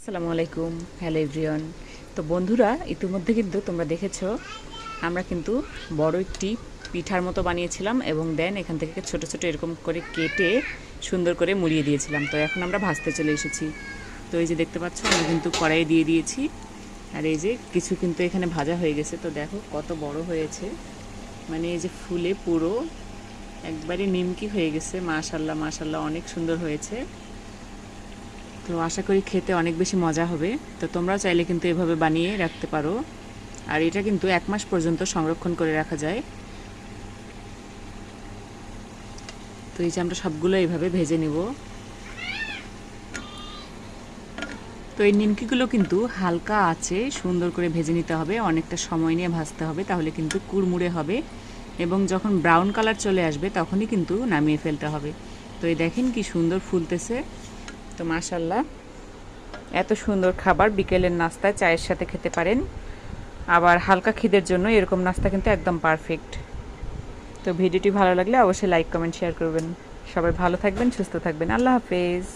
আসসালামু আলাইকুম। Hello everyone. তো বন্ধুরা, ইতিমধ্যে কিন্তু তোমরা দেখেছো আমরা কিন্তু বড় একটি পিঠার মতো বানিয়েছিলাম এবং দেন এখান থেকে ছোট ছোট এরকম করে কেটে সুন্দর করে মুড়িয়ে দিয়েছিলাম। তো এখন আমরা ভাজতে চলে এসেছি। তো এই যে দেখতে পাচ্ছ আমি কিন্তু কড়াইয়ে দিয়ে দিয়েছি, আর এই যে কিছু কিন্তু এখানে ভাজা হয়ে গেছে। তো দেখো কত বড় হয়েছে, মানে এই যে ফুলে পুরো একবারে নিমকি হয়ে গেছে। মাশাল্লাহ মাশাল্লাহ, অনেক সুন্দর হয়েছে। তো আশা করি খেতে অনেক বেশি মজা হবে। তো তোমরাও চাইলে কিন্তু এভাবে বানিয়ে রাখতে পারো, আর এটা কিন্তু 1 মাস পর্যন্ত সংরক্ষণ করে রাখা যায়। তো এই যে আমরা সবগুলো এইভাবে ভেজে নিব। তো এই নিমকিগুলো কিন্তু হালকা আছে সুন্দর করে ভেজে নিতে হবে, অনেকটা সময় নিয়ে ভাজতে হবে, তাহলে কিন্তু কুড়মুড়ে হবে এবং যখন ব্রাউন কালার চলে আসবে তখনই কিন্তু নামিয়ে ফেলতে হবে। তো এই দেখেন কি সুন্দর ফুলতেছে। তো মাশাল্লাহ, এত সুন্দর খাবার বিকেলের নাস্তায় চায়ের সাথে খেতে পারেন। আবার হালকা খিদের জন্য এরকম নাস্তা কিন্তু একদম পারফেক্ট। তো ভিডিওটি ভালো লাগলে অবশ্যই লাইক কমেন্ট শেয়ার করবেন। সবাই ভালো থাকবেন, সুস্থ থাকবেন। আল্লাহ হাফেজ।